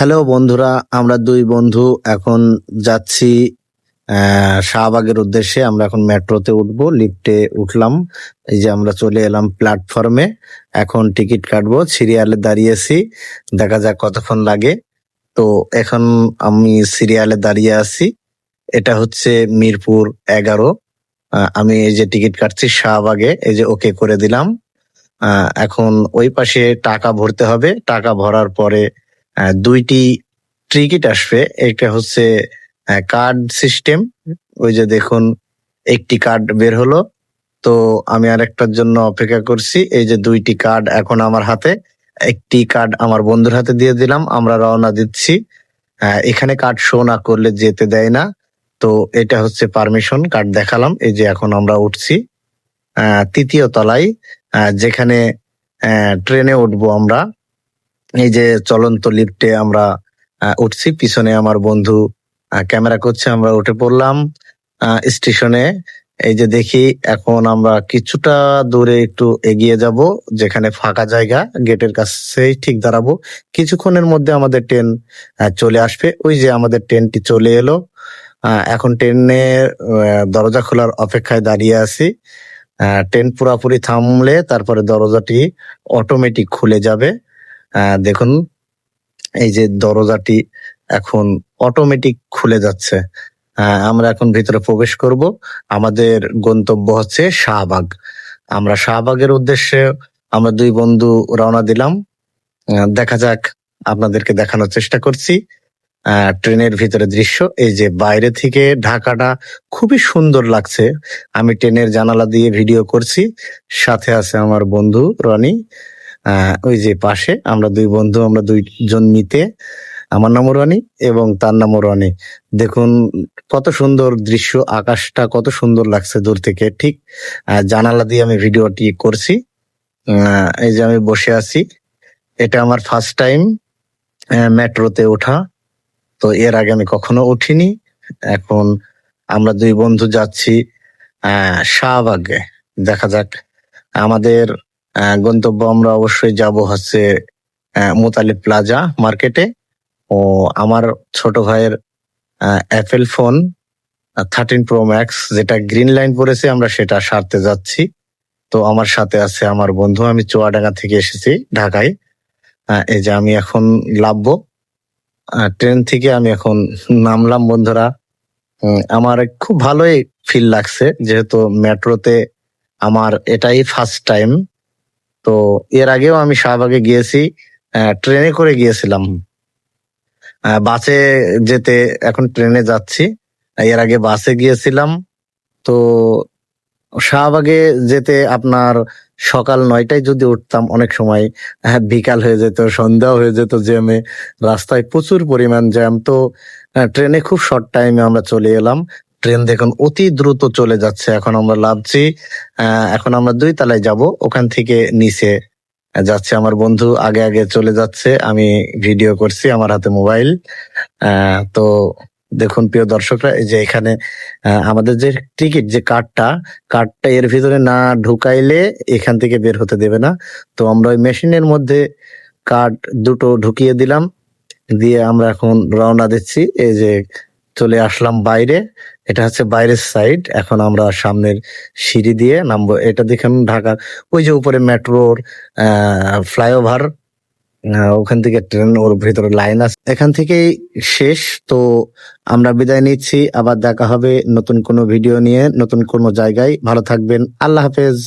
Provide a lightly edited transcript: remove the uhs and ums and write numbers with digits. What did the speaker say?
Hello বন্ধুরা, আমরা দুই বন্ধু এখন যাচ্ছি শাহবাগের উদ্দেশ্যে। আমরা এখন মেট্রোতে উঠবো, লিফটে উঠলাম। এই যে আমরা চলে এলাম প্ল্যাটফর্মে। এখন টিকিট কাটবো, সিরিয়ালে দাঁড়িয়েছি, দেখা যাক কতক্ষণ লাগে। তো এখন আমি সিরিয়ালে দাঁড়িয়ে আছি। এটা হচ্ছে মিরপুর 11। আমি এই যে টিকিট কাটছি শাহবাগে, এই যে ওকে করে দিলাম। এখন ওই পাশে টাকা ভরতে হবে। টাকা ভরার পরে দুইটি টিকিট আসবে। একটা হচ্ছে কার্ড সিস্টেম। ওই যে দেখুন, একটি কার্ড বের হলো। তো আমি আরেকটার জন্য অপেক্ষা করছি। এই যে দুইটি কার্ড এখন আমার হাতে। একটি কার্ড আমার বন্ধুর হাতে দিয়ে দিলাম, আমরা রওনা দিচ্ছি। এখানে কার্ড শো না করলে যেতে দেয় না। তো এটা হচ্ছে পারমিশন কার্ড দেখালাম। এই যে এখন আমরা উঠছি তৃতীয় তলায়, যেখানে ট্রেনে উঠবো আমরা। এই যে চলন্ত লিফটে আমরা উঠছি, পিছনে আমার বন্ধু ক্যামেরা করছে। আমরা উঠে পড়লাম স্টেশনে। এই যে দেখি, এখন আমরা কিছুটা দূরে একটু এগিয়ে যাব, যেখানে ফাঁকা জায়গা, গেটের কাছেই ঠিক দাঁড়াবো। কিছুক্ষণের মধ্যে আমাদের ট্রেন চলে আসবে। ওই যে আমাদের ট্রেনটি চলে এলো। এখন ট্রেনের দরজা খোলার অপেক্ষায় দাঁড়িয়ে আছি। ট্রেন পুরাপুরি থামলে তারপরে দরজাটি অটোমেটিক খুলে যাবে। দেখুন, এই যে দরজাটি এখন অটোমেটিক খুলে যাচ্ছে। আমরা এখন ভিতরে প্রবেশ করব। আমাদের গন্তব্য হচ্ছে শাহবাগ। আমরা শাহবাগের উদ্দেশ্যে আমরা দুই বন্ধু রওনা দিলাম। দেখা যাক, আপনাদেরকে দেখানোর চেষ্টা করছি ট্রেনের ভিতরে দৃশ্য। এই যে বাইরে থেকে ঢাকাটা খুবই সুন্দর লাগছে। আমি ট্রেনের জানালা দিয়ে ভিডিও করছি, সাথে আছে আমার বন্ধু রনি। ওই যে পাশে আমরা দুই বন্ধু, আমরা দুইজন নিতে। আমার নামও রনি এবং তার নামও রনি। দেখুন কত সুন্দর দৃশ্য, আকাশটা কত সুন্দর লাগছে দূর থেকে। ঠিক জানালা দিয়ে আমি ভিডিওটি করছি। এই যে আমি বসে আছি। এটা আমার ফার্স্ট টাইম মেট্রোতে ওঠা। তো এর আগে আমি কখনো উঠিনি। এখন আমরা দুই বন্ধু যাচ্ছি শাহবাগে। দেখা যাক আমাদের গন্তব্য। আমরা অবশ্যই যাব হচ্ছে মুতালিব প্লাজা মার্কেটে। ও আমার ছোট ভাইয়ের অ্যাপেল ফোন 13 Pro Max, যেটা গ্রিন লাইন পড়েছে, আমরা সেটা সারতে যাচ্ছি। তো আমার সাথে আছে আমার বন্ধু। আমি চুয়াডাঙ্গা থেকে এসেছি ঢাকায়। এই যে আমি এখন নামবো ট্রেন থেকে। আমি এখন নামলাম বন্ধুরা। আমার খুব ভালোই ফিল লাগছে, যেহেতু মেট্রোতে আমার এটাই ফার্স্ট টাইম। তো এর আগেও আমি শাহবাগে গিয়েছি, ট্রেনে করে গিয়েছিলাম। বাসে যেতে এখন ট্রেনে যাচ্ছি। এর আগে বাসে গিয়েছিলাম। তো শাহবাগে যেতে আপনার সকাল 9টায় যদি উঠতাম, অনেক সময় বিকাল হয়ে যেত, সন্ধ্যা হয়ে যেত জ্যামে। রাস্তায় প্রচুর পরিমাণ জ্যাম। তো ট্রেনে খুব শর্ট টাইমে আমরা চলে এলাম। ট্রেন দেখুন অতি দ্রুত চলে যাচ্ছে। এখন আমরা লাফছি। এখন আমরা 2 তলায় যাব, ওখান থেকে নিচে যাচ্ছে। আমার বন্ধু আগে আগে চলে যাচ্ছে, আমি ভিডিও করছি, আমার হাতে মোবাইল। তো দেখুন প্রিয় দর্শকরা, এই যে এখানে আমাদের যে টিকিট, যে কার্ডটা এর ভিতরে না ঢুকাইলে এখান থেকে বের হতে দেবে না। তো আমরা ওই মেশিনের মধ্যে কার্ড দুটো ঢুকিয়ে দিলাম, দিয়ে আমরা এখন রওনা দিচ্ছি। এই যে চলে আসলাম বাইরে। এটা হচ্ছে বাইরের সাইড। এখন আমরা সামনের সিঁড়ি দিয়ে নামবো। এটা দেখুন ঢাকা, ওই যে উপরে মেট্রোর ফ্লাইওভার, ওখান থেকে ট্রেন, ওর ভিতরে লাইন আছে। এখান থেকেই শেষ। তো আমরা বিদায় নিচ্ছি, আবার দেখা হবে নতুন কোনো ভিডিও নিয়ে, নতুন কোনো জায়গায়। ভালো থাকবেন, আল্লাহ হাফেজ।